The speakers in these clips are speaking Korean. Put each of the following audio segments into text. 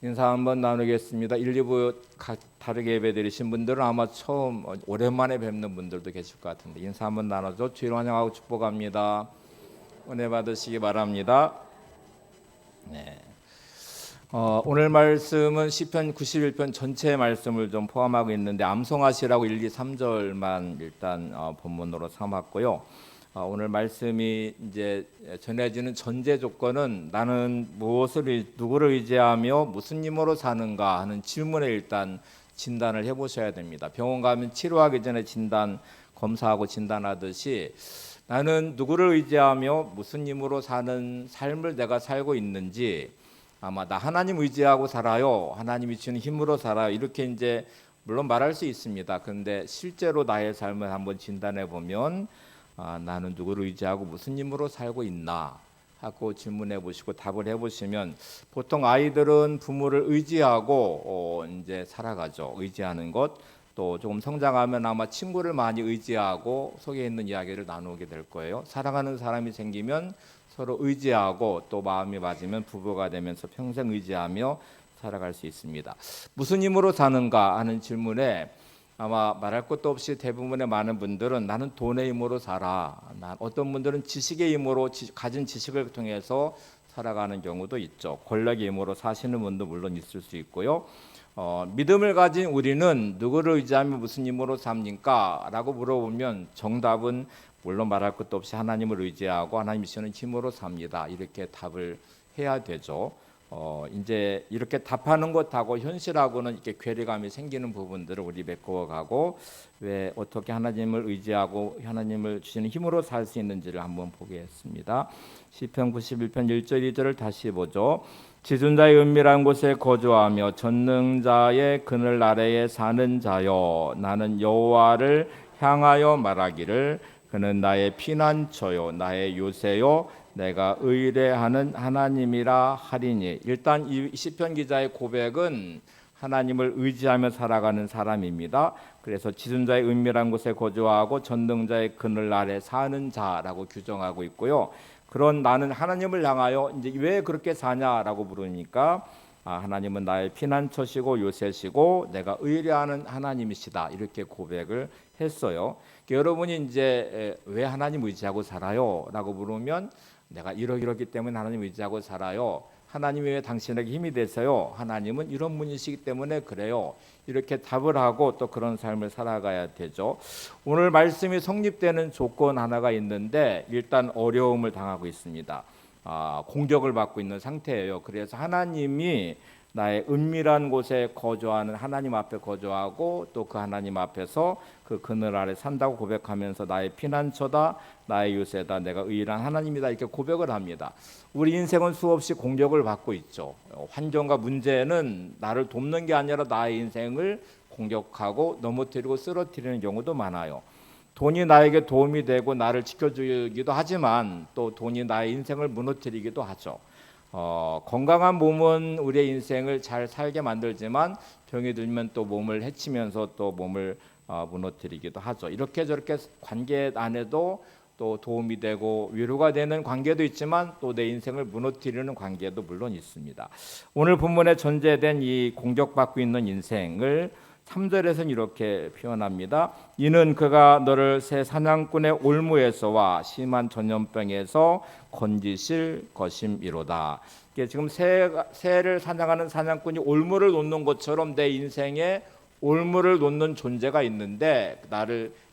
인사 한번 나누겠습니다. 1, 2부 다르게 예배 드리신 분들은 아마 처음 오랜만에 뵙는 분들도 계실 것 같은데 인사 한번 나눠줘. 주일 환영하고 축복합니다. 은혜 받으시기 바랍니다. 네. 오늘 말씀은 시편 91편 전체 말씀을 좀 포함하고 있는데 암송하시라고 1, 2, 3절만 일단 본문으로 삼았고요. 오늘 말씀이 이제 전해지는 전제 조건은 나는 누구를 의지하며 무슨 힘으로 사는가 하는 질문에 일단 진단을 해보셔야 됩니다. 병원 가면 치료하기 전에 진단 검사하고 진단하듯이 나는 누구를 의지하며 무슨 힘으로 사는 삶을 내가 살고 있는지, 아마 나 하나님 의지하고 살아요, 하나님이 주는 힘으로 살아요, 이렇게 이제 물론 말할 수 있습니다. 그런데 실제로 나의 삶을 한번 진단해 보면 나는 누구를 의지하고 무슨 힘으로 살고 있나 하고 질문해 보시고 답을 해보시면 보통 아이들은 부모를 의지하고 이제 살아가죠. 의지하는 것. 또 조금 성장하면 아마 친구를 많이 의지하고 속에 있는 이야기를 나누게 될 거예요. 사랑하는 사람이 생기면 서로 의지하고 또 마음이 맞으면 부부가 되면서 평생 의지하며 살아갈 수 있습니다. 무슨 힘으로 사는가 하는 질문에 아마 말할 것도 없이 대부분의 많은 분들은 나는 돈의 힘으로 살아. 어떤 분들은 지식의 힘으로 가진 지식을 통해서 살아가는 경우도 있죠. 권력의 힘으로 사시는 분도 물론 있을 수 있고요. 믿음을 가진 우리는 누구를 의지하며 무슨 힘으로 삽니까? 라고 물어보면 정답은 물론 말할 것도 없이 하나님을 의지하고 하나님이 주시는 힘으로 삽니다. 이렇게 답을 해야 되죠. 이제 이렇게 답하는 것하고 현실하고는 이렇게 괴리감이 생기는 부분들을 우리 메꿔가고 왜 어떻게 하나님을 의지하고 하나님을 주시는 힘으로 살 수 있는지를 한번 보겠습니다. 시편 91편 1절 2절을 다시 보죠. 지존자의 은밀한 곳에 거주하며 전능자의 그늘 아래에 사는 자여, 나는 여호와를 향하여 말하기를 그는 나의 피난처요 나의 요새요 내가 의뢰하는 하나님이라 하리니. 일단 이 시편 기자의 고백은 하나님을 의지하며 살아가는 사람입니다. 그래서 지존자의 은밀한 곳에 거주하고 전능자의 그늘 아래 사는 자라고 규정하고 있고요. 그런 나는 하나님을 향하여 이제 왜 그렇게 사냐라고 물으니까 하나님은 나의 피난처시고 요새시고 내가 의뢰하는 하나님이시다, 이렇게 고백을 했어요. 여러분이 이제 왜 하나님 의지하고 살아요?라고 물으면 내가 이러기 때문에 하나님 의지하고 살아요. 하나님이 왜 당신에게 힘이 되세요? 하나님은 이런 분이시기 때문에 그래요. 이렇게 답을 하고 또 그런 삶을 살아가야 되죠. 오늘 말씀이 성립되는 조건 하나가 있는데 일단 어려움을 당하고 있습니다. 공격을 받고 있는 상태예요. 그래서 하나님이 나의 은밀한 곳에 거주하는 하나님 앞에 거주하고 또 그 하나님 앞에서 그 그늘 아래 산다고 고백하면서 나의 피난처다, 나의 요새다, 내가 의일한 하나님이다, 이렇게 고백을 합니다. 우리 인생은 수없이 공격을 받고 있죠. 환경과 문제는 나를 돕는 게 아니라 나의 인생을 공격하고 넘어뜨리고 쓰러뜨리는 경우도 많아요. 돈이 나에게 도움이 되고 나를 지켜주기도 하지만 또 돈이 나의 인생을 무너뜨리기도 하죠. 건강한 몸은 우리의 인생을 잘 살게 만들지만 병이 들면 또 몸을 해치면서 또 몸을 무너뜨리기도 하죠. 이렇게 저렇게 관계 안에도 또 도움이 되고 위로가 되는 관계도 있지만 또 내 인생을 무너뜨리는 관계도 물론 있습니다. 오늘 본문에 전제된 이 공격받고 있는 인생을 3절에서는 이렇게 표현합니다. 이는 그가 너를 새 사냥꾼의 올무에서와 심한 전염병에서 건지실 것임이로다. 지금 새를 사냥하는 사냥꾼이 올무를 놓는 것처럼 내 인생에 올무를 놓는 존재가 있는데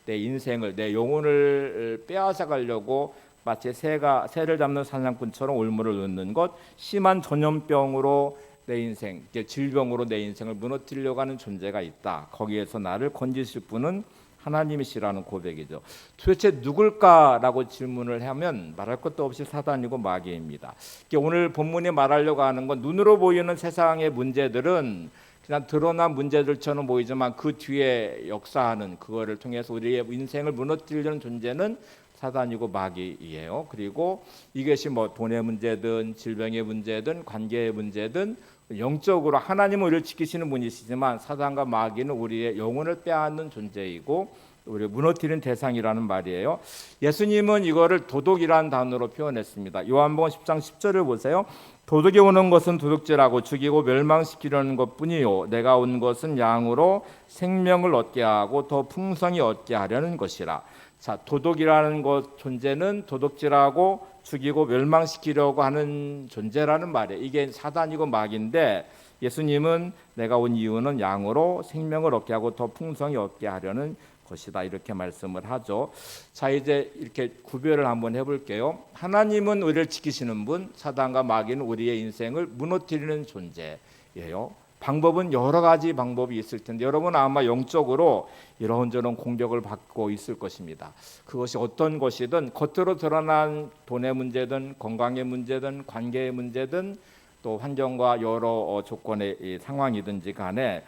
내 인생을, 내 영혼을 빼앗아 가려고 마치 새를 잡는 사냥꾼처럼 올무를 놓는 것, 심한 전염병으로 내 인생, 질병으로 내 인생을 무너뜨리려고 하는 존재가 있다. 거기에서 나를 건지실 분은 하나님이시라는 고백이죠. 도대체 누굴까라고 질문을 하면 말할 것도 없이 사단이고 마귀입니다. 오늘 본문이 말하려고 하는 건 눈으로 보이는 세상의 문제들은 그냥 드러난 문제들처럼 보이지만 그 뒤에 역사하는 그거를 통해서 우리의 인생을 무너뜨리려는 존재는 사단이고 마귀이에요. 그리고 이것이 돈의 문제든 질병의 문제든 관계의 문제든 영적으로 하나님은 우리를 지키시는 분이시지만 사단과 마귀는 우리의 영혼을 빼앗는 존재이고 우리 무너뜨린 대상이라는 말이에요. 예수님은 이거를 도둑이라는 단어로 표현했습니다. 요한복음 10장 10절을 보세요. 도둑이 오는 것은 도둑질하고 죽이고 멸망시키려는 것뿐이요 내가 온 것은 양으로 생명을 얻게 하고 더 풍성히 얻게 하려는 것이라. 자, 도둑이라는 것 존재는 도둑질하고 죽이고 멸망시키려고 하는 존재라는 말이에요. 이게 사단이고 마귀인데 예수님은 내가 온 이유는 양으로 생명을 얻게 하고 더 풍성히 얻게 하려는 것이다 이렇게 말씀을 하죠. 자, 이제 이렇게 구별을 한번 해볼게요. 하나님은 우리를 지키시는 분, 사단과 마귀는 우리의 인생을 무너뜨리는 존재예요. 방법은 여러 가지 방법이 있을 텐데 여러분 아마 영적으로 이런저런 공격을 받고 있을 것입니다. 그것이 어떤 것이든 겉으로 드러난 돈의 문제든 건강의 문제든 관계의 문제든 또 환경과 여러 조건의 상황이든지 간에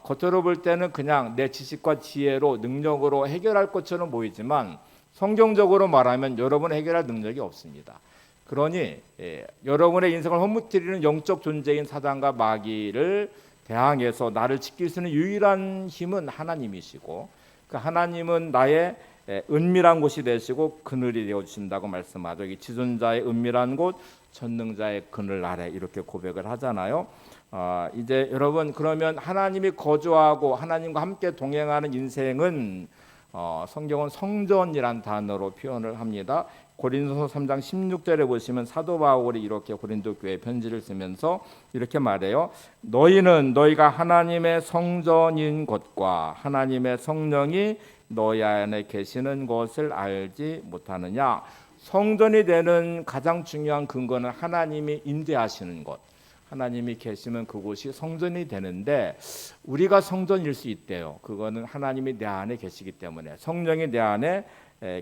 겉으로 볼 때는 그냥 내 지식과 지혜로 능력으로 해결할 것처럼 보이지만 성경적으로 말하면 여러분은 해결할 능력이 없습니다. 그러니 여러분의 인생을 허무뜨리는 영적 존재인 사단과 마귀를 대항해서 나를 지킬 수 있는 유일한 힘은 하나님이시고 그 하나님은 나의 은밀한 곳이 되시고 그늘이 되어주신다고 말씀하죠. 이 지존자의 은밀한 곳, 전능자의 그늘 아래 이렇게 고백을 하잖아요. 이제 여러분 그러면 하나님이 거주하고 하나님과 함께 동행하는 인생은 성경은 성전이란 단어로 표현을 합니다. 고린도서 3장 16절에 보시면 사도 바울이 이렇게 고린도 교회에 편지를 쓰면서 이렇게 말해요. 너희는 너희가 하나님의 성전인 것과 하나님의 성령이 너희 안에 계시는 것을 알지 못하느냐. 성전이 되는 가장 중요한 근거는 하나님이 임재하시는 것. 하나님이 계시면 그곳이 성전이 되는데 우리가 성전일 수 있대요. 그거는 하나님이 내 안에 계시기 때문에 성령이 내 안에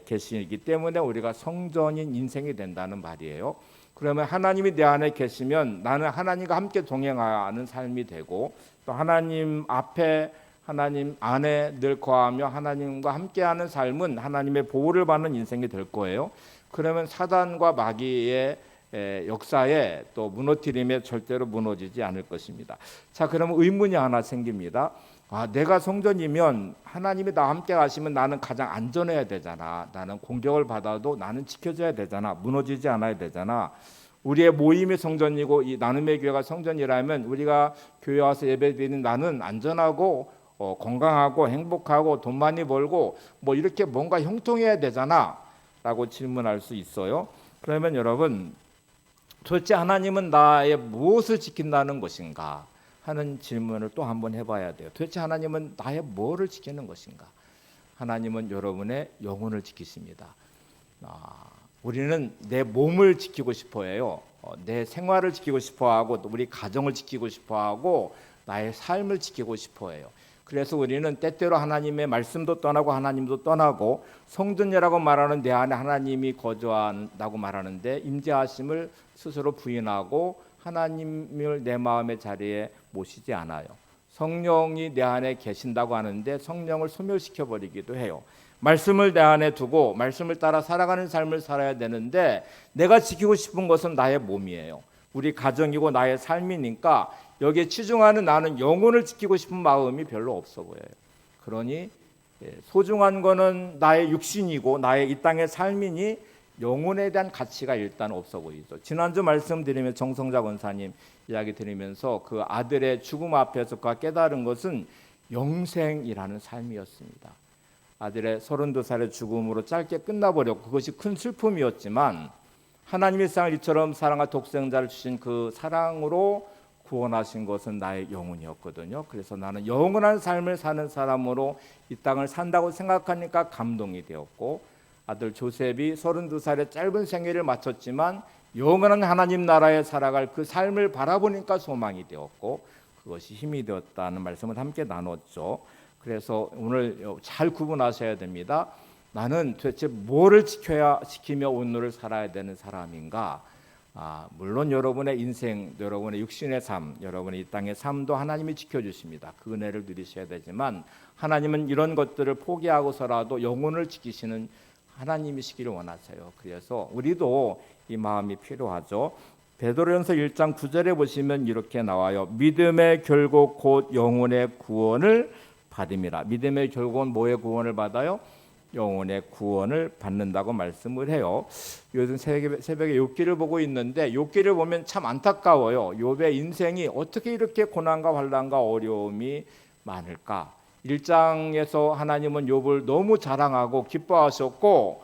계시기 때문에 우리가 성전인 인생이 된다는 말이에요. 그러면 하나님이 내 안에 계시면 나는 하나님과 함께 동행하는 삶이 되고 또 하나님 앞에 하나님 안에 늘 거하며 하나님과 함께하는 삶은 하나님의 보호를 받는 인생이 될 거예요. 그러면 사단과 마귀의 역사에 또 무너뜨림에 절대로 무너지지 않을 것입니다. 자, 그러면 의문이 하나 생깁니다. 내가 성전이면 하나님이 나와 함께 가시면 나는 가장 안전해야 되잖아. 나는 공격을 받아도 나는 지켜져야 되잖아. 무너지지 않아야 되잖아. 우리의 모임이 성전이고 이 나눔의 교회가 성전이라면 우리가 교회 와서 예배드리는 나는 안전하고 건강하고 행복하고 돈 많이 벌고 뭐 이렇게 뭔가 형통해야 되잖아 라고 질문할 수 있어요. 그러면 여러분 도대체 하나님은 나의 무엇을 지킨다는 것인가 하는 질문을 또 한번 해봐야 돼요. 도대체 하나님은 나의 뭐를 지키는 것인가? 하나님은 여러분의 영혼을 지키십니다. 우리는 내 몸을 지키고 싶어해요. 내 생활을 지키고 싶어하고 또 우리 가정을 지키고 싶어하고 나의 삶을 지키고 싶어해요. 그래서 우리는 때때로 하나님의 말씀도 떠나고 하나님도 떠나고 성전이라고 말하는 내 안에 하나님이 거주한다고 말하는데 임재하심을 스스로 부인하고 하나님을 내 마음의 자리에 모시지 않아요. 성령이 내 안에 계신다고 하는데 성령을 소멸시켜버리기도 해요. 말씀을 내 안에 두고 말씀을 따라 살아가는 삶을 살아야 되는데 내가 지키고 싶은 것은 나의 몸이에요. 우리 가정이고 나의 삶이니까 여기에 치중하는 나는 영혼을 지키고 싶은 마음이 별로 없어 보여요. 그러니 소중한 거는 나의 육신이고 나의 이 땅의 삶이니 영혼에 대한 가치가 일단 없어 보이죠. 지난주 말씀드리면 정성자 권사님 이야기 드리면서 그 아들의 죽음 앞에서 그가 깨달은 것은 영생이라는 삶이었습니다. 아들의 32살의 죽음으로 짧게 끝나버렸고 그것이 큰 슬픔이었지만 하나님이 세상을 이처럼 사랑과 독생자를 주신 그 사랑으로 구원하신 것은 나의 영혼이었거든요. 그래서 나는 영원한 삶을 사는 사람으로 이 땅을 산다고 생각하니까 감동이 되었고 아들 조셉이 32살의 짧은 생애를 마쳤지만 영원한 하나님 나라에 살아갈 그 삶을 바라보니까 소망이 되었고 그것이 힘이 되었다는 말씀을 함께 나눴죠. 그래서 오늘 잘 구분하셔야 됩니다. 나는 도대체 뭐를 지키며 오늘을 살아야 되는 사람인가? 물론 여러분의 인생, 여러분의 육신의 삶, 여러분의 이 땅의 삶도 하나님이 지켜주십니다. 그 은혜를 누리셔야 되지만 하나님은 이런 것들을 포기하고서라도 영혼을 지키시는 하나님이시기를 원하세요. 그래서 우리도 이 마음이 필요하죠. 베드로전서 1장 9절에 보시면 이렇게 나와요. 믿음의 결국 곧 영혼의 구원을 받음이라. 믿음의 결국은 뭐의 구원을 받아요? 영혼의 구원을 받는다고 말씀을 해요. 요즘 새벽에 욥기를 보고 있는데 욥기를 보면 참 안타까워요. 욥의 인생이 어떻게 이렇게 고난과 환난과 어려움이 많을까? 1장에서 하나님은 욥을 너무 자랑하고 기뻐하셨고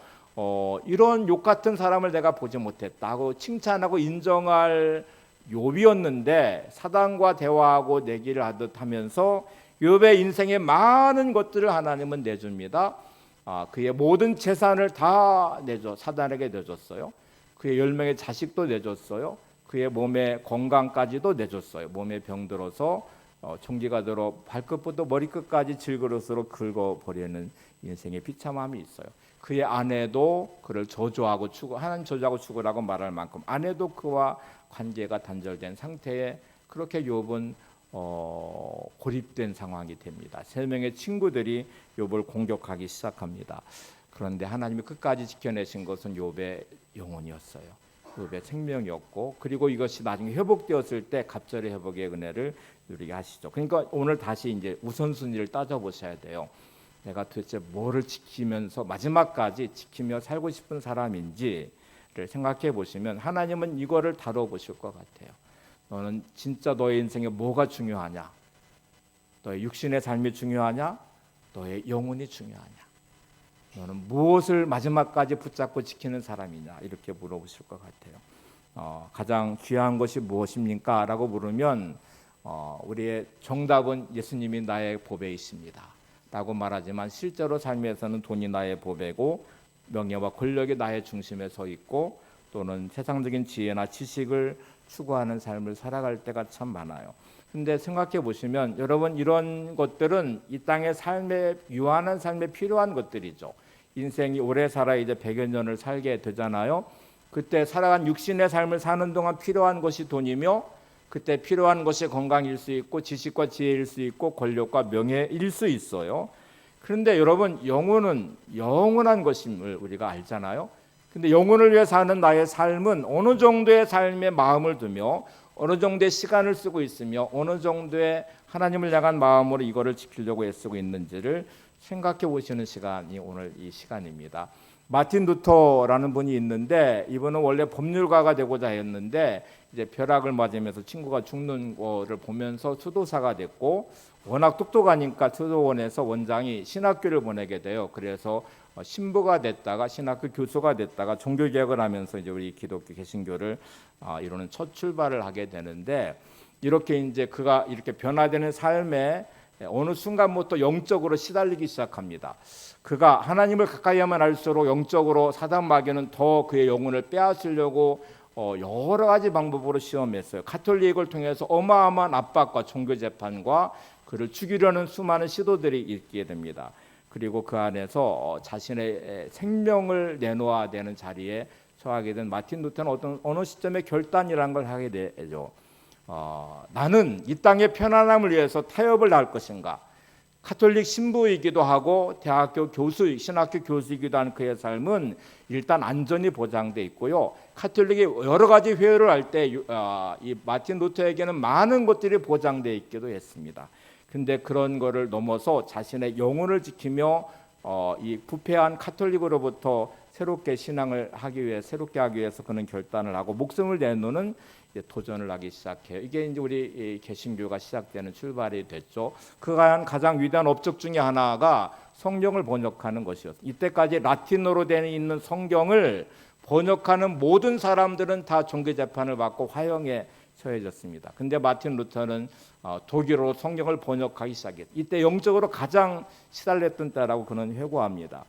이런 욥 같은 사람을 내가 보지 못했다고 칭찬하고 인정할 욥이었는데 사단과 대화하고 내기를 하듯 하면서 욥의 인생에 많은 것들을 하나님은 내줍니다. 그의 모든 재산을 다 사단에게 내줬어요. 그의 10명의 자식도 내줬어요. 그의 몸의 건강까지도 내줬어요. 몸에 병들어서 총기가 들어 발끝부터 머리끝까지 질그릇으로 긁어버리는 인생의 비참함이 있어요. 그의 아내도 그를 저주하고 하나님 저주하고 죽으라고 말할 만큼 아내도 그와 관계가 단절된 상태에 그렇게 욥은 고립된 상황이 됩니다. 3명의 친구들이 욥을 공격하기 시작합니다. 그런데 하나님이 끝까지 지켜내신 것은 욥의 영혼이었어요. 욥의 생명이었고 그리고 이것이 나중에 회복되었을 때 갑절의 회복의 은혜를 누리게 하시죠. 그러니까 오늘 다시 이제 우선순위를 따져보셔야 돼요. 내가 도대체 뭐를 지키면서 마지막까지 지키며 살고 싶은 사람인지를 생각해 보시면 하나님은 이거를 다뤄보실 것 같아요. 너는 진짜 너의 인생에 뭐가 중요하냐? 너의 육신의 삶이 중요하냐? 너의 영혼이 중요하냐? 너는 무엇을 마지막까지 붙잡고 지키는 사람이냐? 이렇게 물어보실 것 같아요. 가장 귀한 것이 무엇입니까? 라고 물으면 우리의 정답은 예수님이 나의 보배이십니다 라고 말하지만 실제로 삶에서는 돈이 나의 보배고 명예와 권력이 나의 중심에 서 있고 또는 세상적인 지혜나 지식을 추구하는 삶을 살아갈 때가 참 많아요. 근데 생각해 보시면 여러분 이런 것들은 이 땅의 삶에 유한한 삶에 필요한 것들이죠. 인생이 오래 살아 이제 100여 년을 살게 되잖아요. 그때 살아간 육신의 삶을 사는 동안 필요한 것이 돈이며 그때 필요한 것이 건강일 수 있고 지식과 지혜일 수 있고 권력과 명예일 수 있어요. 그런데 여러분 영혼은 영원한 것임을 우리가 알잖아요. 근데 영혼을 위해 사는 나의 삶은 어느 정도의 삶에 마음을 두며 어느 정도의 시간을 쓰고 있으며 어느 정도의 하나님을 향한 마음으로 이거를 지키려고 애쓰고 있는지를 생각해 보시는 시간이 오늘 이 시간입니다. 마틴 루터라는 분이 있는데 이분은 원래 법률가가 되고자 했는데 이제 벼락을 맞으면서 친구가 죽는 거를 보면서 수도사가 됐고 워낙 똑똑하니까 수도원에서 원장이 신학교를 보내게 돼요. 그래서 신부가 됐다가 신학교 교수가 됐다가 종교개혁을 하면서 이제 우리 기독교 개신교를 이루는 첫 출발을 하게 되는데 이렇게 이제 그가 이렇게 변화되는 삶에 어느 순간부터 영적으로 시달리기 시작합니다. 그가 하나님을 가까이 하면 할수록 영적으로 사단 마귀는 더 그의 영혼을 빼앗으려고 여러 가지 방법으로 시험했어요. 가톨릭을 통해서 어마어마한 압박과 종교 재판과 그를 죽이려는 수많은 시도들이 있게 됩니다. 그리고 그 안에서 자신의 생명을 내놓아야 되는 자리에 처하게 된 마틴 루터는 어느 시점에 결단이라는 걸 하게 되죠. 나는 이 땅의 편안함을 위해서 타협을 할 것인가? 가톨릭 신부이기도 하고 대학교 교수, 신학교 교수이기도 한 그의 삶은 일단 안전이 보장돼 있고요. 가톨릭이 여러 가지 회의를 할 때 이 마틴 루터에게는 많은 것들이 보장돼 있기도 했습니다. 근데 그런 거를 넘어서 자신의 영혼을 지키며 이 부패한 가톨릭으로부터 새롭게 신앙을 새롭게 하기 위해서 그는 결단을 하고 목숨을 내놓는 도전을 하기 시작해요. 이게 이제 우리 개신교가 시작되는 출발이 됐죠. 그가 한 가장 위대한 업적 중에 하나가 성경을 번역하는 것이었어요. 이때까지 라틴어로 되어 있는 성경을 번역하는 모든 사람들은 다 종교 재판을 받고 화형에 처해졌습니다. 근데 마틴 루터는 독일어로 성경을 번역하기 시작했어요. 이때 영적으로 가장 시달렸던 때라고 그는 회고합니다.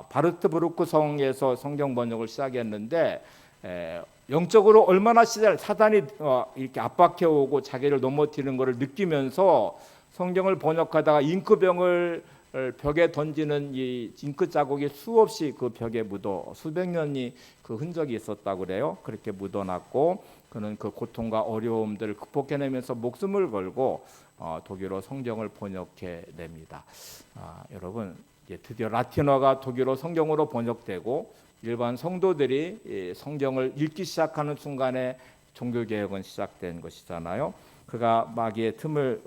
바르트부르크 성에서 성경 번역을 시작했는데 영적으로 얼마나 사단이 이렇게 압박해오고 자기를 넘어뜨리는 것을 느끼면서 성경을 번역하다가 잉크병을 벽에 던지는 이 잉크 자국이 수없이 그 벽에 묻어 수백 년이 그 흔적이 있었다고 그래요. 그렇게 묻어놨고 그는 그 고통과 어려움들을 극복해내면서 목숨을 걸고 독일어 성경을 번역해 냅니다. 여러분 드디어 라틴어가 독일어 성경으로 번역되고 일반 성도들이 성경을 읽기 시작하는 순간에 종교개혁은 시작된 것이잖아요. 그가 마귀의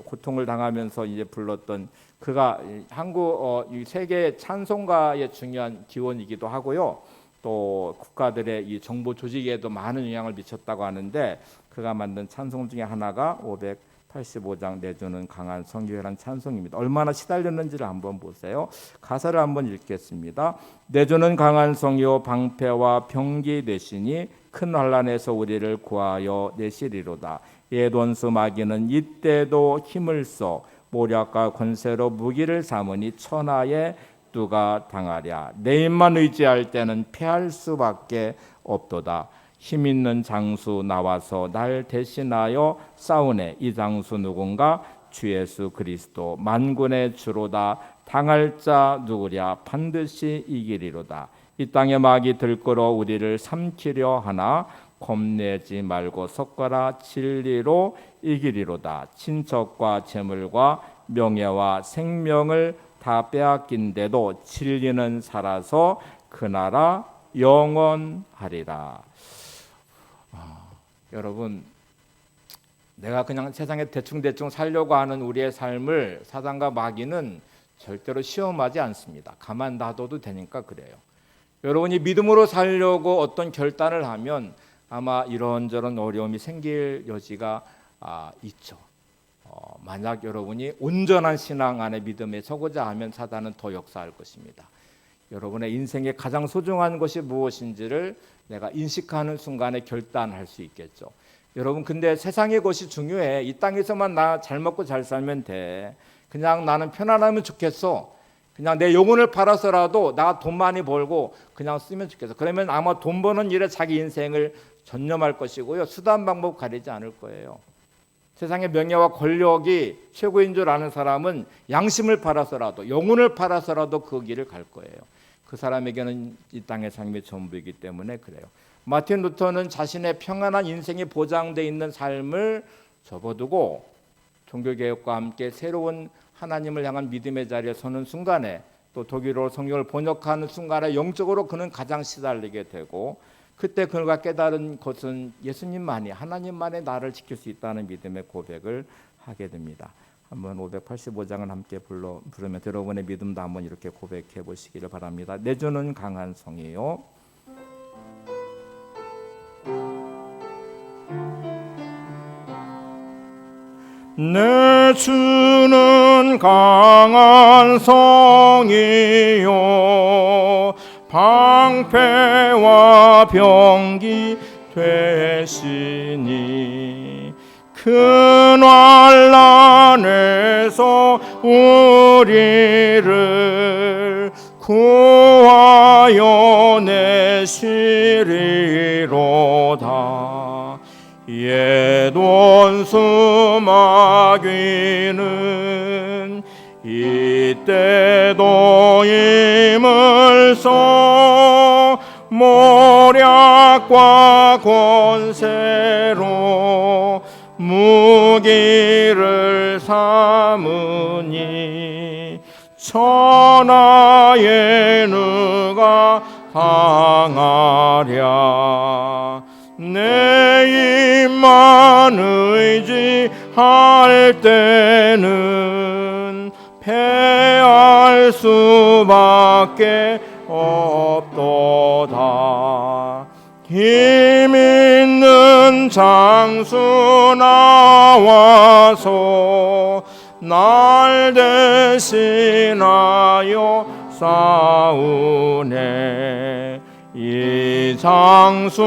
고통을 당하면서 이제 불렀던 그가 한국 이 세계 찬송가의 중요한 기원이기도 하고요. 또 국가들의 이 정보 조직에도 많은 영향을 미쳤다고 하는데 그가 만든 찬송 중에 하나가 585장 내주는 강한 성교회라는 찬송입니다. 얼마나 시달렸는지를 한번 보세요. 가사를 한번 읽겠습니다. 내주는 강한 성교 방패와 병기 되시니 큰 환난에서 우리를 구하여 내시리로다. 예돈수 마귀는 이때도 힘을 써 모략과 권세로 무기를 삼으니 천하에 누가 당하랴. 내 힘만 의지할 때는 패할 수밖에 없도다. 힘 있는 장수 나와서 날 대신하여 싸우네. 이 장수 누군가? 주 예수 그리스도 만군의 주로다. 당할 자 누구랴? 반드시 이기리로다. 이 땅에 마귀 들끓어 우리를 삼키려 하나 겁내지 말고 섞어라. 진리로 이기리로다. 친척과 재물과 명예와 생명을 다 빼앗긴데도 진리는 살아서 그 나라 영원하리라. 여러분, 내가 그냥 세상에 대충 살려고 하는 우리의 삶을 사단과 마귀는 절대로 시험하지 않습니다. 가만 놔둬도 되니까 그래요. 여러분이 믿음으로 살려고 어떤 결단을 하면 아마 이런저런 어려움이 생길 여지가 있죠. 만약 여러분이 온전한 신앙 안에 믿음에 서고자 하면 사단은 더 역사할 것입니다. 여러분의 인생에 가장 소중한 것이 무엇인지를 내가 인식하는 순간에 결단할 수 있겠죠. 여러분, 근데 세상의 것이 중요해. 이 땅에서만 나 잘 먹고 잘 살면 돼. 그냥 나는 편안하면 좋겠어. 그냥 내 영혼을 팔아서라도 나 돈 많이 벌고 그냥 쓰면 좋겠어. 그러면 아마 돈 버는 일에 자기 인생을 전념할 것이고요. 수단 방법 가리지 않을 거예요. 세상의 명예와 권력이 최고인 줄 아는 사람은 양심을 팔아서라도 영혼을 팔아서라도 그 길을 갈 거예요. 그 사람에게는 이 땅의 삶이 전부이기 때문에 그래요. 마틴 루터는 자신의 평안한 인생이 보장되어 있는 삶을 접어두고 종교개혁과 함께 새로운 하나님을 향한 믿음의 자리에 서는 순간에 또 독일어로 성경을 번역하는 순간에 영적으로 그는 가장 시달리게 되고 그때 그가 깨달은 것은 예수님만이 하나님만이 나를 지킬 수 있다는 믿음의 고백을 하게 됩니다. 한번 585장을 함께 부르면 여러분의 믿음도 한번 이렇게 고백해 보시기를 바랍니다. 내 주는 강한 성이요 내 주는 강한 성이요 방패와 병기 되시니 큰 환난에서 우리를 구하여 내시리로다. 예돈수 마귀는 이때도 힘을 써 모략과 권세로 무기를 삼으니 천하에 누가 당하랴. 내 힘만 의지할 때는 패할 수밖에 없도다. 힘 있는 장수 나와서 날 대신하여 싸우네. 이 장수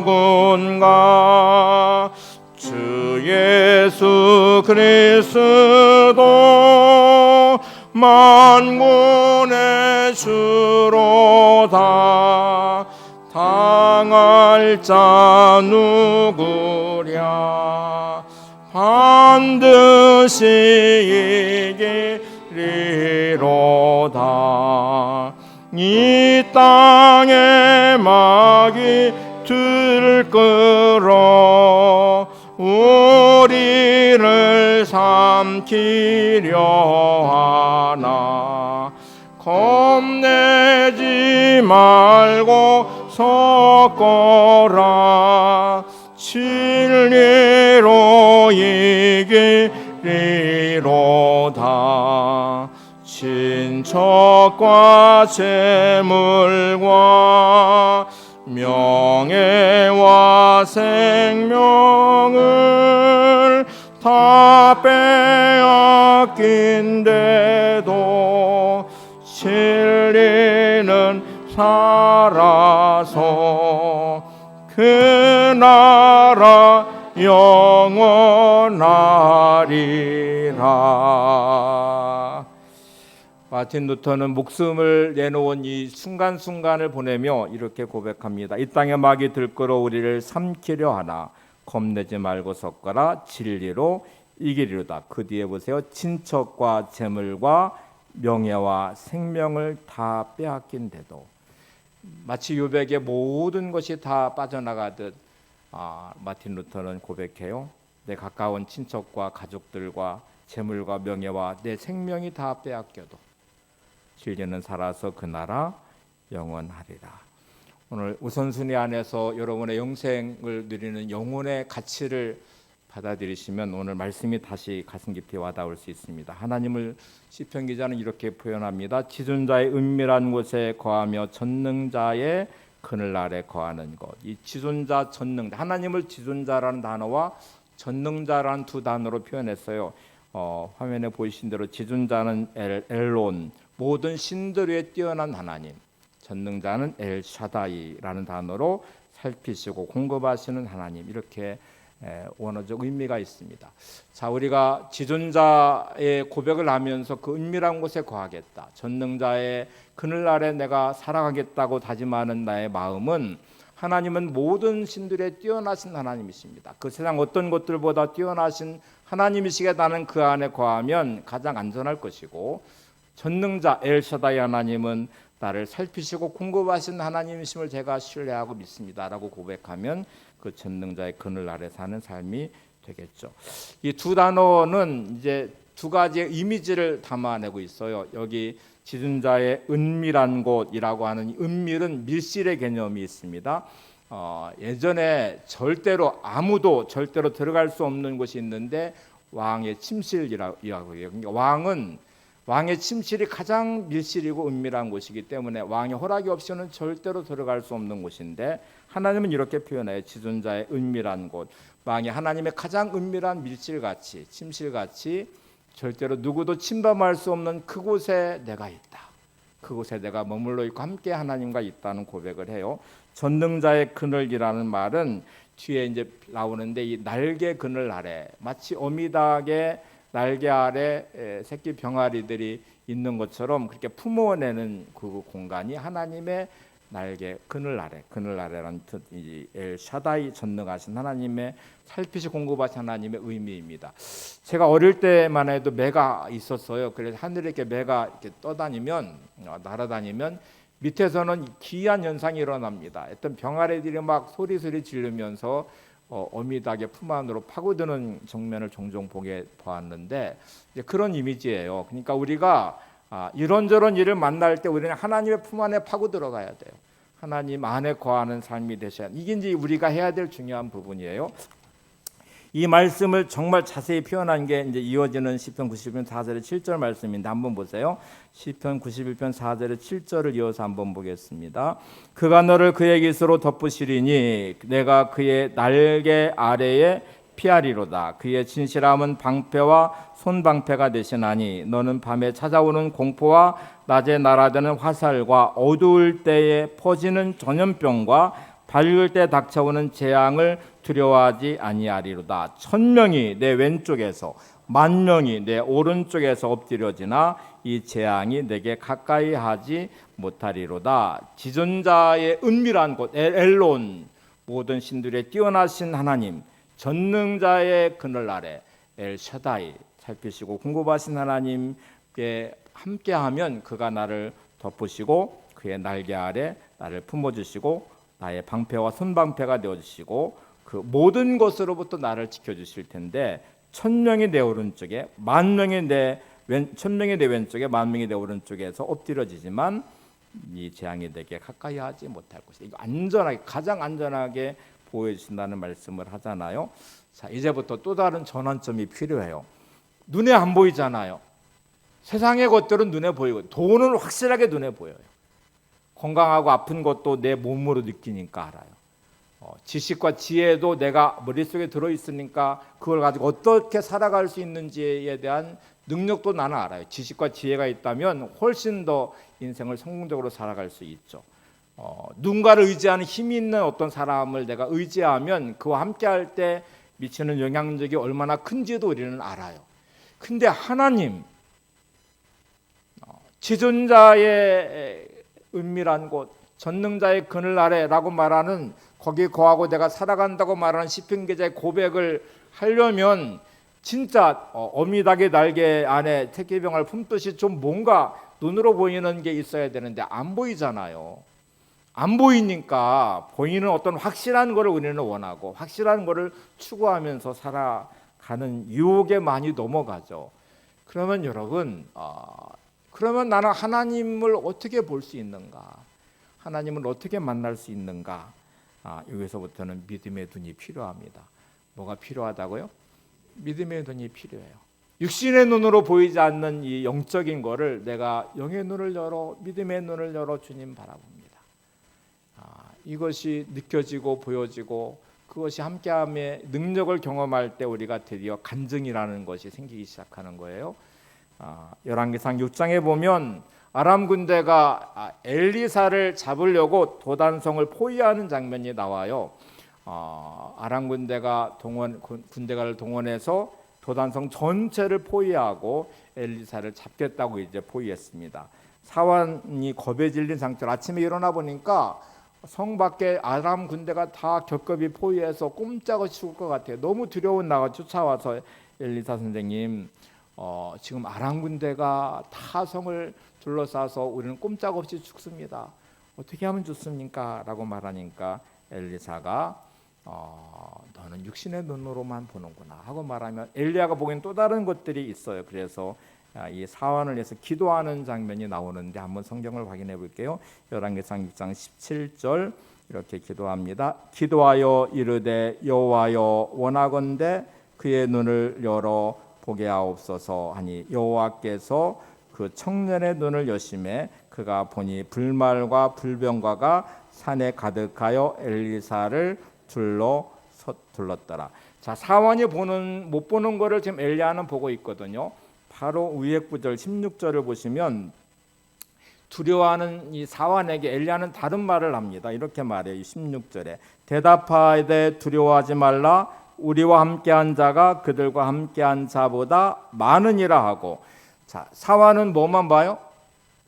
누군가? 주 예수 그리스도 만군의 주로다. 당할 자 누구랴? 반드시 이기리로다. 이 땅에 마귀 들끓어 우리를 삼키려 하나 겁내지 말고 섞어라. 진리로 아니로다. 친척과 재물과 명예와 생명을 다 빼앗긴데도 진리는 살아서 그 나라 영원하리라. 마틴 루터는 목숨을 내놓은 이 순간순간을 보내며 이렇게 고백합니다. 이 땅에 막이 들끓어 우리를 삼키려 하나 겁내지 말고 섰거라. 진리로 이기리로다. 그 뒤에 보세요. 친척과 재물과 명예와 생명을 다 빼앗긴데도. 마치 요백의 모든 것이 다 빠져나가듯 마틴 루터는 고백해요. 내 가까운 친척과 가족들과 재물과 명예와 내 생명이 다 빼앗겨도 진리는 살아서 그 나라 영원하리라. 오늘 우선순위 안에서 여러분의 영생을 누리는 영혼의 가치를 받아들이시면 오늘 말씀이 다시 가슴 깊이 와닿을 수 있습니다. 하나님을 시편 기자는 이렇게 표현합니다. 지존자의 은밀한 곳에 거하며 전능자의 그늘 아래 거하는 것. 이 지존자, 전능자, 하나님을 지존자라는 단어와 전능자라는 두 단어로 표현했어요. 화면에 보이신 대로 지존자는 엘론, 모든 신들 위에 뛰어난 하나님, 전능자는 엘샤다이라는 단어로 살피시고 공급하시는 하나님, 이렇게 원어적 의미가 있습니다. 자, 우리가 지존자의 고백을 하면서 그 은밀한 곳에 거하겠다, 전능자의 그늘 아래 내가 살아가겠다고 다짐하는 나의 마음은, 하나님은 모든 신들에 뛰어나신 하나님이십니다. 그 세상 어떤 것들보다 뛰어나신 하나님이시기에 나는 그 안에 거하면 가장 안전할 것이고, 전능자 엘샤다이 하나님은 나를 살피시고 공급하신 하나님이심을 제가 신뢰하고 믿습니다라고 고백하면 그 전능자의 그늘 아래 사는 삶이 되겠죠. 이 두 단어는 이제 두 가지의 이미지를 담아내고 있어요. 여기 지존자의 은밀한 곳이라고 하는 은밀은 밀실의 개념이 있습니다. 예전에 절대로 아무도 절대로 들어갈 수 없는 곳이 있는데 왕의 침실이라고 해요. 그러니까 왕의 침실이 가장 밀실이고 은밀한 곳이기 때문에 왕의 허락이 없이는 절대로 들어갈 수 없는 곳인데, 하나님은 이렇게 표현해요. 지존자의 은밀한 곳, 왕이 하나님의 가장 은밀한 밀실같이, 침실같이 절대로 누구도 침범할 수 없는 그곳에 내가 있다. 그곳에 내가 머물러 있고 함께 하나님과 있다는 고백을 해요. 전능자의 그늘이라는 말은 뒤에 이제 나오는데, 이 날개 그늘 아래, 마치 어미닭의 날개 아래 새끼 병아리들이 있는 것처럼 그렇게 품어내는 그 공간이 하나님의 날개 그늘 아래라는 뜻, 엘샤다이 전능하신 하나님의 살피시 공급하신 하나님의 의미입니다. 제가 어릴 때만 해도 매가 있었어요. 그래서 하늘에 이렇게 매가 이렇게 떠다니면, 날아다니면 밑에서는 기이한 현상이 일어납니다. 어떤 병아리들이 막 소리 지르면서 어미닭의 품 안으로 파고드는 장면을 종종 보았는데, 이제 그런 이미지예요. 그러니까 우리가 이런저런 일을 만날 때 우리는 하나님의 품 안에 파고 들어가야 돼요. 하나님 안에 거하는 삶이 되셔야, 이게 이제 우리가 해야 될 중요한 부분이에요. 이 말씀을 정말 자세히 표현한 게 이제 이어지는 시편 91편 4절의 7절 말씀인데, 한번 보세요. 시편 91편 4절의 7절을 이어서 한번 보겠습니다. 그가 너를 그의 깃으로 덮으시리니 내가 그의 날개 아래에 피하리로다. 그의 진실함은 방패와 손방패가 되시나니 너는 밤에 찾아오는 공포와 낮에 날아드는 화살과 어두울 때에 퍼지는 전염병과 밝을 때 닥쳐오는 재앙을 두려워하지 아니하리로다. 1000명이 내 왼쪽에서 10,000명이 내 오른쪽에서 엎드려지나 이 재앙이 내게 가까이 하지 못하리로다. 지존자의 은밀한 곳 엘론, 모든 신들의 뛰어나신 하나님, 전능자의 그늘 아래 엘샤다이, 살피시고 공급하신 하나님께 함께하면 그가 나를 덮으시고 그의 날개 아래 나를 품어주시고 나의 방패와 손방패가 되어주시고 그 모든 것으로부터 나를 지켜주실 텐데, 1000명이 내 오른쪽에 10,000명이 내 1000명이 내 왼쪽에 10,000명이 내 오른쪽에서 엎드려지지만 이 재앙이 내게 가까이 하지 못할 것이다. 이거 안전하게, 가장 안전하게 보여주신다는 말씀을 하잖아요. 자, 이제부터 또 다른 전환점이 필요해요. 눈에 안 보이잖아요. 세상의 것들은 눈에 보이고 돈은 확실하게 눈에 보여요. 건강하고 아픈 것도 내 몸으로 느끼니까 알아요. 지식과 지혜도 내가 머릿속에 들어있으니까 그걸 가지고 어떻게 살아갈 수 있는지에 대한 능력도 나는 알아요. 지식과 지혜가 있다면 훨씬 더 인생을 성공적으로 살아갈 수 있죠. 누군가를 의지하는 힘이 있는 어떤 사람을 내가 의지하면 그와 함께할 때 미치는 영향력이 얼마나 큰지도 우리는 알아요. 근데 하나님, 지존자의 은밀한 곳, 전능자의 그늘 아래라고 말하는 거기 거하고 내가 살아간다고 말하는 시편 기자의 고백을 하려면 진짜 어미닭의 날개 안에 택배병을 품듯이 좀 뭔가 눈으로 보이는 게 있어야 되는데 안 보이잖아요. 안 보이니까 보이는 어떤 확실한 거를 우리는 원하고 확실한 거를 추구하면서 살아가는 유혹에 많이 넘어가죠. 그러면 여러분, 그러면 나는 하나님을 어떻게 볼 수 있는가? 하나님을 어떻게 만날 수 있는가? 여기서부터는 믿음의 눈이 필요합니다. 뭐가 필요하다고요? 믿음의 눈이 필요해요. 육신의 눈으로 보이지 않는 이 영적인 거를 내가 영의 눈을 열어 믿음의 눈을 열어 주님 바라봅니다. 이것이 느껴지고 보여지고 그것이 함께함의 능력을 경험할 때 우리가 드디어 간증이라는 것이 생기기 시작하는 거예요. 열왕기상 6장에 보면 아람 군대가 엘리사를 잡으려고 도단성을 포위하는 장면이 나와요. 아람 군대가 군대를 동원해서 도단성 전체를 포위하고 엘리사를 잡겠다고 이제 포위했습니다. 사환이 겁에 질린 상태로 아침에 일어나 보니까 성 밖에 아람 군대가 다 겹겹이 포위해서 꼼짝없이 죽을 것 같아요. 너무 두려운 나가 쫓아와서 엘리사 선생님, 지금 아람 군대가 다 성을 둘러싸서 우리는 꼼짝없이 죽습니다. 어떻게 하면 좋습니까? 라고 말하니까 엘리사가 너는 육신의 눈으로만 보는구나 하고 말하면 엘리야가 보기엔 또 다른 것들이 있어요. 그래서 이 사환을 위해서 기도하는 장면이 나오는데 한번 성경을 확인해 볼게요. 열왕기상 6장 17절 이렇게 기도합니다. 기도하여 이르되 여호와여 원하건대 그의 눈을 열어 보게 하옵소서 하니 여호와께서 그 청년의 눈을 여심해 그가 보니 불말과 불병과가 산에 가득하여 엘리사를 둘렀더라. 자, 사환이 못 보는 거를 지금 엘리야는 보고 있거든요. 바로 위에 구절 16절을 보시면 두려워하는 이 사환에게 엘리야는 다른 말을 합니다. 이렇게 말해요. 16절에 대답하되 두려워하지 말라 우리와 함께한 자가 그들과 함께한 자보다 많으니라 하고. 자, 사환은 뭐만 봐요?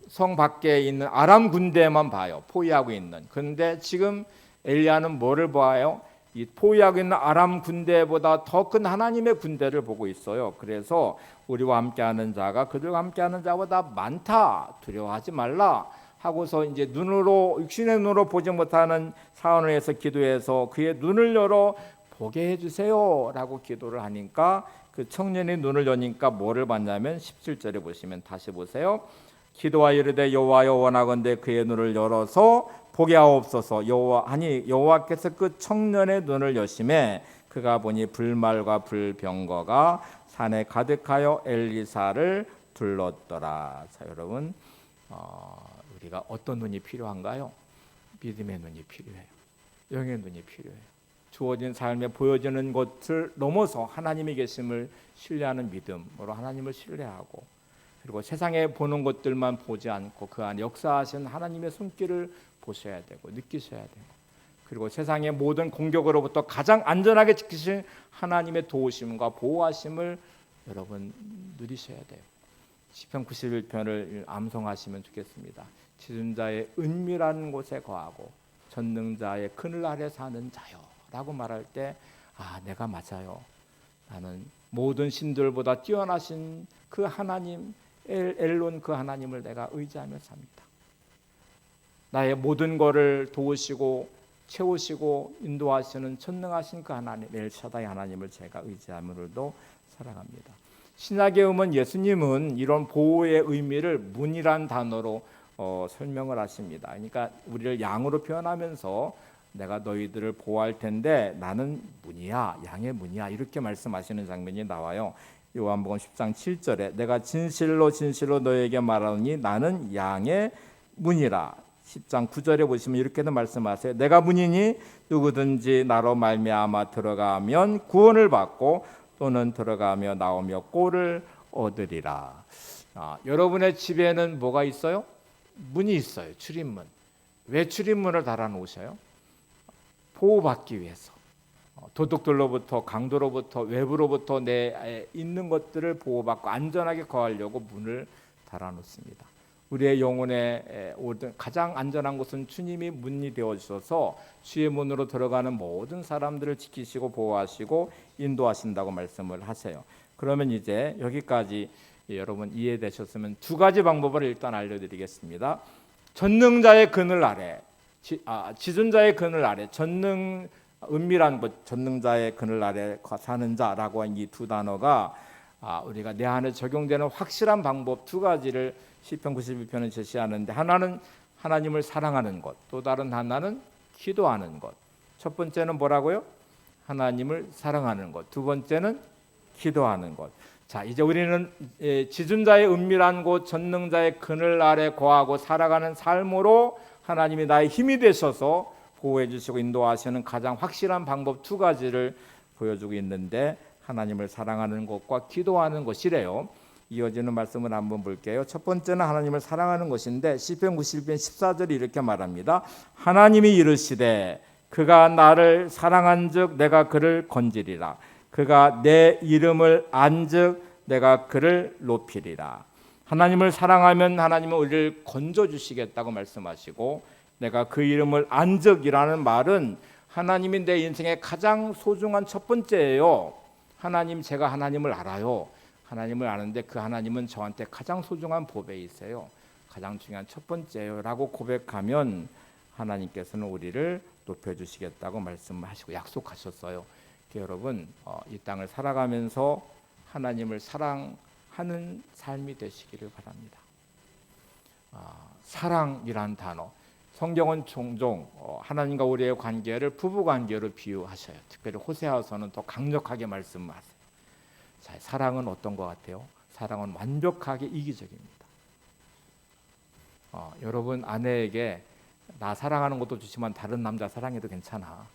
성 밖에 있는 아람 군대만 봐요. 포위하고 있는. 그런데 지금 엘리야는 뭐를 봐요? 이 포위하고 있는 아람 군대보다 더 큰 하나님의 군대를 보고 있어요. 그래서 우리와 함께하는 자가 그들과 함께하는 자보다 많다. 두려워하지 말라 하고서 이제 눈으로 육신의 눈으로 보지 못하는 사원을 해서 기도해서 그의 눈을 열어 보게 해주세요라고 기도를 하니까 그 청년이 눈을 여니까 뭐를 봤냐면 17절에 보시면 다시 보세요. 기도하여 이르되 여호와여 원하건대 그의 눈을 열어서 보게 하옵소서. 여호와께서 그 청년의 눈을 여심해 그가 보니 불말과 불병거가 산에 가득하여 엘리사를 둘렀더라. 자, 여러분, 우리가 어떤 눈이 필요한가요? 믿음의 눈이 필요해요. 영의 눈이 필요해요. 주어진 삶에 보여지는 것을 넘어서 하나님이 계심을 신뢰하는 믿음으로 하나님을 신뢰하고, 그리고 세상에 보는 것들만 보지 않고 그 안에 역사하신 하나님의 손길을 보셔야 되고 느끼셔야 되고, 그리고 세상의 모든 공격으로부터 가장 안전하게 지키신 하나님의 도우심과 보호하심을 여러분 누리셔야 돼요. 시편 91편을 암송하시면 좋겠습니다. 지존자의 은밀한 곳에 거하고 전능자의 그늘 아래 사는 자요 라고 말할 때, 내가 맞아요. 나는 모든 신들보다 뛰어나신 그 하나님 엘론 그 하나님을 내가 의지하며 삽니다. 나의 모든 것을 도우시고 채우시고 인도하시는 전능하신 그 하나님 엘샤다이 하나님을 제가 의지함으로도 살아갑니다. 신약에 보면 예수님은 이런 보호의 의미를 문이란 단어로 설명을 하십니다. 그러니까 우리를 양으로 표현하면서 내가 너희들을 보호할 텐데 나는 문이야, 양의 문이야 이렇게 말씀하시는 장면이 나와요. 요한복음 10장 7절에 내가 진실로 진실로 너에게 말하노니 나는 양의 문이라. 10장 9절에 보시면 이렇게도 말씀하세요. 내가 문이니 누구든지 나로 말미암아 들어가면 구원을 받고 또는 들어가며 나오며 꼴을 얻으리라. 여러분의 집에는 뭐가 있어요? 문이 있어요. 출입문. 왜 출입문을 달아놓으셔요? 보호받기 위해서. 도둑들로부터, 강도로부터, 외부로부터 내 있는 것들을 보호받고 안전하게 거하려고 문을 달아놓습니다. 우리의 영혼의 가장 안전한 곳은 주님이 문이 되어 주셔서 주의 문으로 들어가는 모든 사람들을 지키시고 보호하시고 인도하신다고 말씀을 하세요. 그러면 이제 여기까지 여러분 이해되셨으면 두 가지 방법을 일단 알려드리겠습니다. 전능자의 그늘 아래, 지존자의 그늘 아래, 은밀한 곳, 전능자의 그늘 아래 사는 자라고 한 이 두 단어가 우리가 내 안에 적용되는 확실한 방법 두 가지를 시편 91편은 제시하는데, 하나는 하나님을 사랑하는 것, 또 다른 하나는 기도하는 것. 첫 번째는 뭐라고요? 하나님을 사랑하는 것. 두 번째는 기도하는 것. 자, 이제 우리는 지존자의 은밀한 곳, 전능자의 그늘 아래 거하고 살아가는 삶으로 하나님이 나의 힘이 되셔서 보호해 주시고 인도하시는 가장 확실한 방법 두 가지를 보여주고 있는데, 하나님을 사랑하는 것과 기도하는 것이래요. 이어지는 말씀을 한번 볼게요. 첫 번째는 하나님을 사랑하는 것인데, 시편 91편 14절이 이렇게 말합니다. 하나님이 이르시되 그가 나를 사랑한즉 내가 그를 건지리라. 그가 내 이름을 안즉 내가 그를 높이리라. 하나님을 사랑하면 하나님은 우리를 건져주시겠다고 말씀하시고, 내가 그 이름을 안즉이라는 말은 하나님이 내 인생의 가장 소중한 첫 번째예요. 하나님, 제가 하나님을 알아요. 하나님을 아는데 그 하나님은 저한테 가장 소중한 보배이세요. 가장 중요한 첫 번째예요 라고 고백하면 하나님께서는 우리를 높여주시겠다고 말씀하시고 약속하셨어요. 여러분, 이 땅을 살아가면서 하나님을 사랑하는 삶이 되시기를 바랍니다. 사랑이란 단어, 성경은 종종 하나님과 우리의 관계를 부부 관계로 비유하셔요. 특별히 호세아서는 더 강력하게 말씀하세요. 자, 사랑은 어떤 것 같아요? 사랑은 완벽하게 이기적입니다. 여러분, 아내에게 나 사랑하는 것도 좋지만 다른 남자 사랑해도 괜찮아.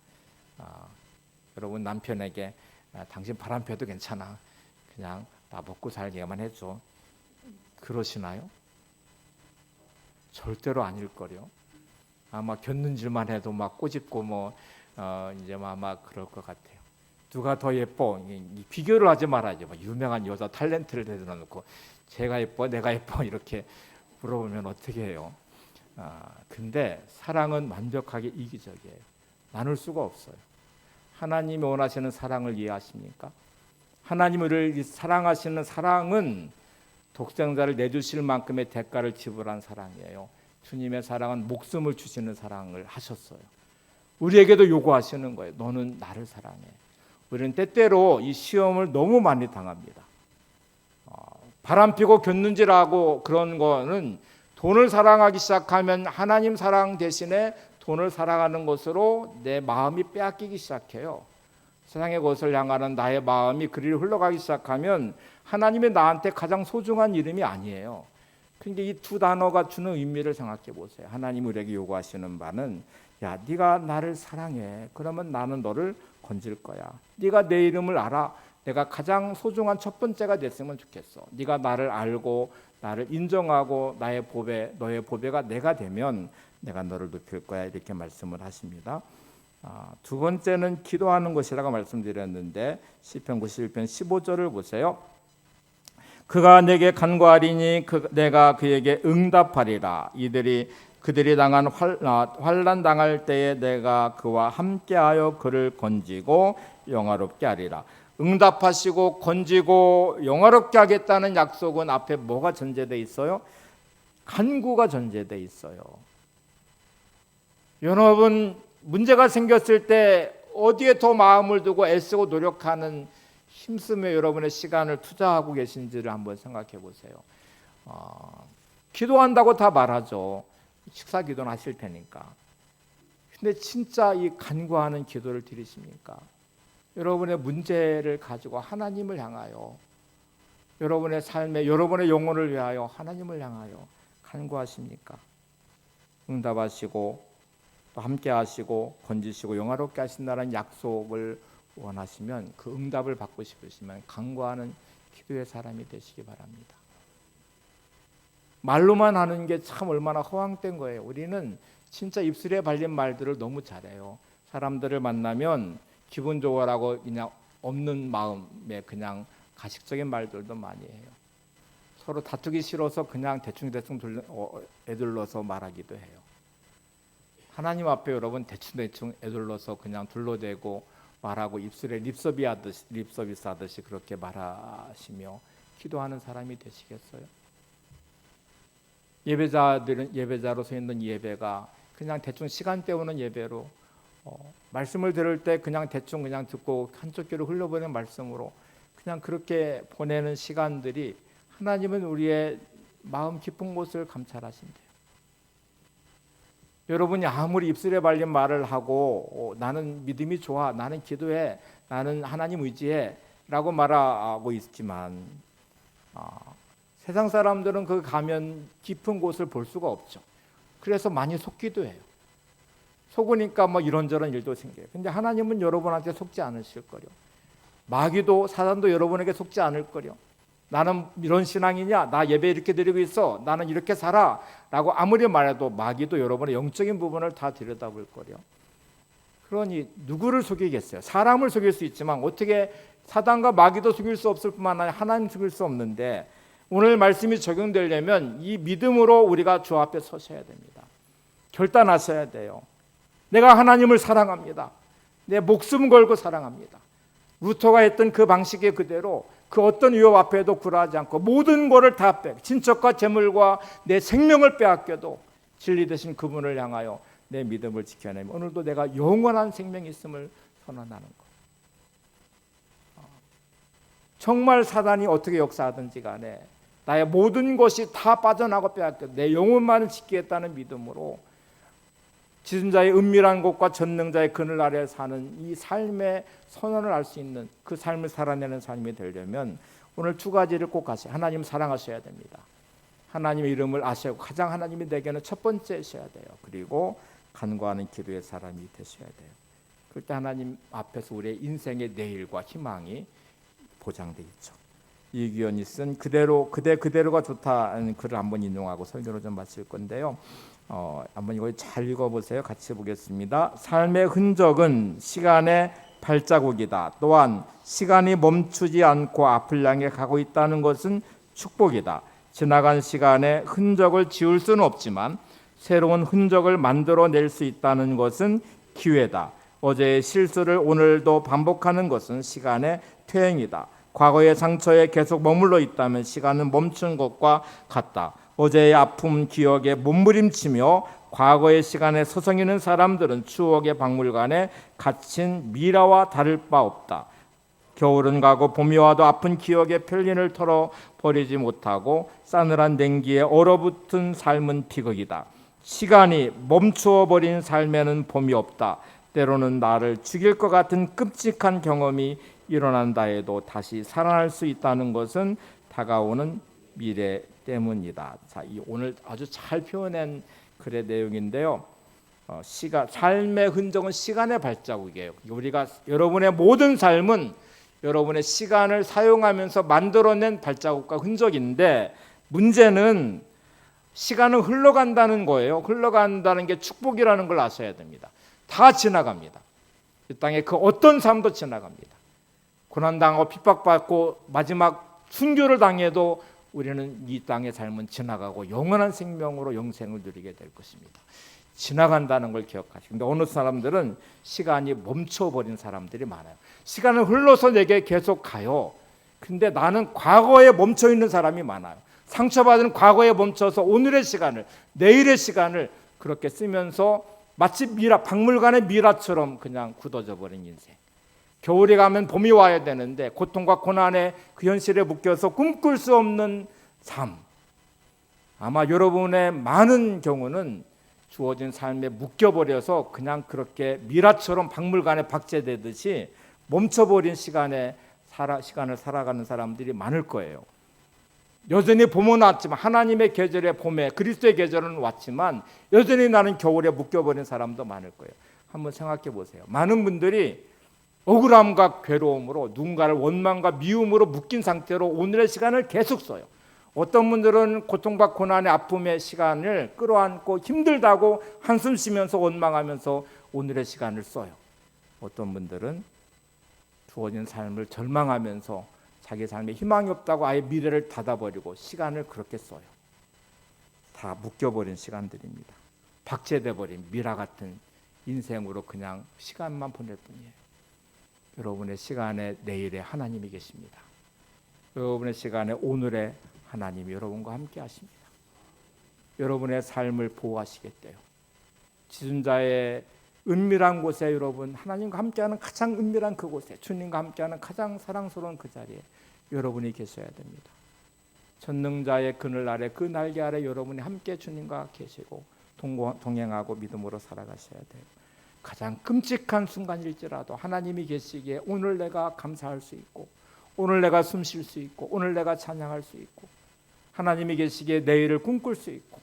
여러분, 남편에게 당신 바람 펴도 괜찮아. 그냥 나 먹고 살게만 해줘. 그러시나요? 절대로 아닐걸요. 아마 견눈질만 해도 막 꼬집고 이제 아마 그럴 것 같아요. 누가 더 예뻐? 비교를 하지 말아야죠. 유명한 여자 탤런트를 대들어 놓고 제가 예뻐, 내가 예뻐 이렇게 물어보면 어떻게 해요? 근데 사랑은 완벽하게 이기적이에요. 나눌 수가 없어요. 하나님이 원하시는 사랑을 이해하십니까? 하나님을 사랑하시는 사랑은 독생자를 내주실 만큼의 대가를 지불한 사랑이에요. 주님의 사랑은 목숨을 주시는 사랑을 하셨어요. 우리에게도 요구하시는 거예요. 너는 나를 사랑해. 우리는 때때로 이 시험을 너무 많이 당합니다. 바람피고 곁눈질하고 그런 거는 돈을 사랑하기 시작하면 하나님 사랑 대신에 돈을 사랑하는 것으로 내 마음이 빼앗기기 시작해요. 세상의 것을 향하는 나의 마음이 그리로 흘러가기 시작하면 하나님이 나한테 가장 소중한 이름이 아니에요. 그러니까 이 두 단어가 주는 의미를 생각해 보세요. 하나님 우리에게 요구하시는 바는, 야, 네가 나를 사랑해. 그러면 나는 너를 건질 거야. 네가 내 이름을 알아. 내가 가장 소중한 첫 번째가 됐으면 좋겠어. 네가 나를 알고 나를 인정하고 너의 보배가 내가 되면 내가 너를 높일 거야. 이렇게 말씀을 하십니다. 두 번째는 기도하는 것이라고 말씀드렸는데, 시편 91편 15절을 보세요. 그가 내게 간구하리니 내가 그에게 응답하리라. 그들이 당한 환난 당할 때에 내가 그와 함께하여 그를 건지고 영화롭게 하리라. 응답하시고 건지고 영화롭게 하겠다는 약속은 앞에 뭐가 전제되어 있어요? 간구가 전제되어 있어요. 여러분, 문제가 생겼을 때 어디에 더 마음을 두고 애쓰고 노력하는, 힘쓰며 여러분의 시간을 투자하고 계신지를 한번 생각해 보세요. 기도한다고 다 말하죠. 식사 기도는 하실 테니까. 근데 진짜 이 간구하는 기도를 드리십니까? 여러분의 문제를 가지고 하나님을 향하여 여러분의 삶에 여러분의 영혼을 위하여 하나님을 향하여 간구하십니까? 응답하시고 또 함께 하시고 건지시고 영화롭게 하신다는 약속을 원하시면, 그 응답을 받고 싶으시면 간구하는 기도의 사람이 되시기 바랍니다. 말로만 하는 게 참 얼마나 허황된 거예요. 우리는 진짜 입술에 발린 말들을 너무 잘해요. 사람들을 만나면 기분 좋으라고 그냥 없는 마음에 그냥 가식적인 말들도 많이 해요. 서로 다투기 싫어서 그냥 대충대충 애둘러서 말하기도 해요. 하나님 앞에 여러분 대충대충 애둘러서 그냥 둘러대고 말하고 입술에 립서비스 하듯이 그렇게 말하시며 기도하는 사람이 되시겠어요? 예배자로 서 있는 예배가 그냥 대충 시간 때우는 예배로, 말씀을 들을 때 그냥 대충 그냥 듣고 한쪽 귀로 흘려보내는 말씀으로 그냥 그렇게 보내는 시간들이, 하나님은 우리의 마음 깊은 곳을 감찰하신대요. 여러분이 아무리 입술에 발린 말을 하고 나는 믿음이 좋아, 나는 기도해, 나는 하나님 의지해 라고 말하고 있지만 세상 사람들은 그 가면 깊은 곳을 볼 수가 없죠. 그래서 많이 속기도 해요. 속으니까 뭐 이런저런 일도 생겨요. 근데 하나님은 여러분한테 속지 않으실 거요. 마귀도 사단도 여러분에게 속지 않을 거요. 나는 이런 신앙이냐, 나 예배 이렇게 드리고 있어, 나는 이렇게 살아 라고 아무리 말해도 마귀도 여러분의 영적인 부분을 다 들여다볼 거요. 그러니 누구를 속이겠어요? 사람을 속일 수 있지만 어떻게 사단과 마귀도 속일 수 없을 뿐만 아니라 하나님 속일 수 없는데, 오늘 말씀이 적용되려면 이 믿음으로 우리가 주 앞에 서셔야 됩니다. 결단하셔야 돼요. 내가 하나님을 사랑합니다. 내 목숨 걸고 사랑합니다. 루터가 했던 그 방식의 그대로 그 어떤 위협 앞에도 굴하지 않고 모든 것을 다 친척과 재물과 내 생명을 빼앗겨도 진리 되신 그분을 향하여 내 믿음을 지켜내며 오늘도 내가 영원한 생명이 있음을 선언하는 것. 정말 사단이 어떻게 역사하든지 간에 나의 모든 것이 다 빠져나고 빼앗겨도 내 영혼만을 지키겠다는 믿음으로 지존자의 은밀한 곳과 전능자의 그늘 아래 사는 이 삶의 선언을 할 수 있는 그 삶을 살아내는 삶이 되려면 오늘 두 가지를 꼭 하세요. 하나님 사랑하셔야 됩니다. 하나님의 이름을 아셔야 하고 가장 하나님이 내게는 첫 번째셔야 돼요. 그리고 간구하는 기도의 사람이 되셔야 돼요. 그럴 때 하나님 앞에서 우리의 인생의 내일과 희망이 보장되어 있죠. 이규현이 쓴 그대로가 좋다는 글을 한번 인용하고 설교를 좀 마칠 건데요. 한번 이걸 잘 읽어보세요. 같이 보겠습니다. 삶의 흔적은 시간의 발자국이다. 또한 시간이 멈추지 않고 앞을 향해 가고 있다는 것은 축복이다. 지나간 시간의 흔적을 지울 수는 없지만 새로운 흔적을 만들어낼 수 있다는 것은 기회다. 어제의 실수를 오늘도 반복하는 것은 시간의 퇴행이다. 과거의 상처에 계속 머물러 있다면 시간은 멈춘 것과 같다. 어제의 아픔 기억에 몸부림치며 과거의 시간에 서성이는 사람들은 추억의 박물관에 갇힌 미라와 다를 바 없다. 겨울은 가고 봄이 와도 아픈 기억의 편린을 털어버리지 못하고 싸늘한 냉기에 얼어붙은 삶은 비극이다. 시간이 멈추어버린 삶에는 봄이 없다. 때로는 나를 죽일 것 같은 끔찍한 경험이 일어난다 해도 다시 살아날 수 있다는 것은 다가오는 미래 때문이다. 자, 오늘 아주 잘 표현한 글의 내용인데요. 삶의 흔적은 시간의 발자국이에요. 우리가 여러분의 모든 삶은 여러분의 시간을 사용하면서 만들어낸 발자국과 흔적인데, 문제는 시간은 흘러간다는 거예요. 흘러간다는 게 축복이라는 걸 아셔야 됩니다. 다 지나갑니다. 이 땅에 그 어떤 삶도 지나갑니다. 고난당하고 핍박받고 마지막 순교를 당해도 우리는 이 땅의 삶은 지나가고 영원한 생명으로 영생을 누리게 될 것입니다. 지나간다는 걸 기억하시고, 근데 어느 사람들은 시간이 멈춰버린 사람들이 많아요. 시간은 흘러서 내게 계속 가요. 근데 나는 과거에 멈춰있는 사람이 많아요. 상처받은 과거에 멈춰서 오늘의 시간을, 내일의 시간을 그렇게 쓰면서 마치 박물관의 미라처럼 그냥 굳어져 버린 인생. 겨울이 가면 봄이 와야 되는데 고통과 고난의 그 현실에 묶여서 꿈꿀 수 없는 삶. 아마 여러분의 많은 경우는 주어진 삶에 묶여버려서 그냥 그렇게 미라처럼 박물관에 박제되듯이 멈춰버린 시간을 살아가는 사람들이 많을 거예요. 여전히 봄은 왔지만 하나님의 계절의 봄에 그리스도의 계절은 왔지만 여전히 나는 겨울에 묶여버린 사람도 많을 거예요. 한번 생각해 보세요. 많은 분들이 억울함과 괴로움으로 누군가를 원망과 미움으로 묶인 상태로 오늘의 시간을 계속 써요. 어떤 분들은 고통과 고난의 아픔의 시간을 끌어안고 힘들다고 한숨 쉬면서 원망하면서 오늘의 시간을 써요. 어떤 분들은 주어진 삶을 절망하면서 자기 삶에 희망이 없다고 아예 미래를 닫아버리고 시간을 그렇게 써요. 다 묶여버린 시간들입니다. 박제돼버린 미라 같은 인생으로 그냥 시간만 보낼 뿐이에요. 여러분의 시간에 내일에 하나님이 계십니다. 여러분의 시간에 오늘의 하나님이 여러분과 함께 하십니다. 여러분의 삶을 보호하시겠대요. 지존자의 은밀한 곳에 여러분 하나님과 함께하는 가장 은밀한 그곳에 주님과 함께하는 가장 사랑스러운 그 자리에 여러분이 계셔야 됩니다. 전능자의 그늘 아래 그 날개 아래 여러분이 함께 주님과 계시고 동행하고 믿음으로 살아가셔야 돼요. 가장 끔찍한 순간일지라도 하나님이 계시기에 오늘 내가 감사할 수 있고 오늘 내가 숨 쉴 수 있고 오늘 내가 찬양할 수 있고 하나님이 계시기에 내일을 꿈꿀 수 있고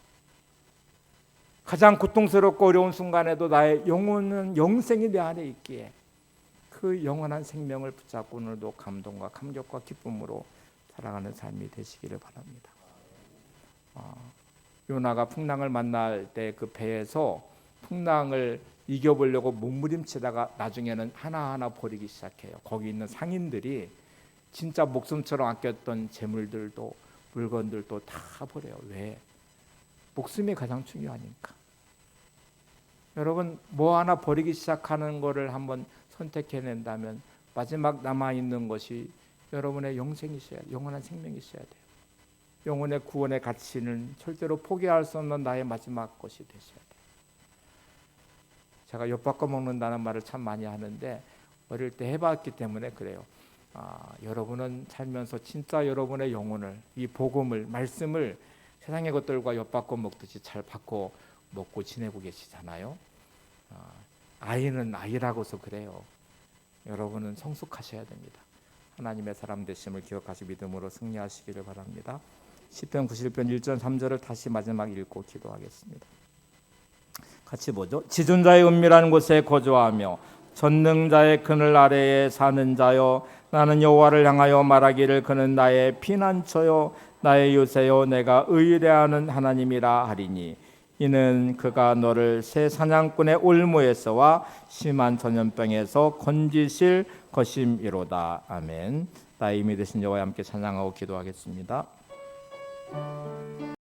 가장 고통스럽고 어려운 순간에도 나의 영혼은 영생이 내 안에 있기에 그 영원한 생명을 붙잡고 오늘도 감동과 감격과 기쁨으로 살아가는 삶이 되시기를 바랍니다. 요나가 풍랑을 만날 때 그 배에서 풍랑을 이겨보려고 몸부림치다가 나중에는 하나하나 버리기 시작해요. 거기 있는 상인들이 진짜 목숨처럼 아꼈던 재물들도 물건들도 다 버려요. 왜? 목숨이 가장 중요하니까. 여러분 뭐 하나 버리기 시작하는 거를 한번 선택해낸다면 마지막 남아있는 것이 여러분의 영생이셔야 돼요. 영원한 생명이셔야 돼요. 영혼의 구원의 가치는 절대로 포기할 수 없는 나의 마지막 것이 되셔야 돼요. 제가 엿바꿔 먹는다는 말을 참 많이 하는데 어릴 때 해봤기 때문에 그래요. 여러분은 살면서 진짜 여러분의 영혼을 이 복음을 말씀을 세상의 것들과 엿바꿔 먹듯이 잘 바꿔 먹고 지내고 계시잖아요. 아이는 아이라고서 그래요. 여러분은 성숙하셔야 됩니다. 하나님의 사람 되심을 기억하시 믿음으로 승리하시기를 바랍니다. 시편 91편 1절 3절을 다시 마지막 읽고 기도하겠습니다. 같이 보죠. 지존자의 은밀한 곳에 거주하며 전능자의 그늘 아래에 사는 자여 나는 여호와를 향하여 말하기를 그는 나의 피난처요 나의 요새요 내가 의뢰하는 하나님이라 하리니 이는 그가 너를 새 사냥꾼의 올무에서와 심한 전염병에서 건지실 것임이로다. 아멘. 나의 힘이 되신 여호와와 함께 찬양하고 기도하겠습니다.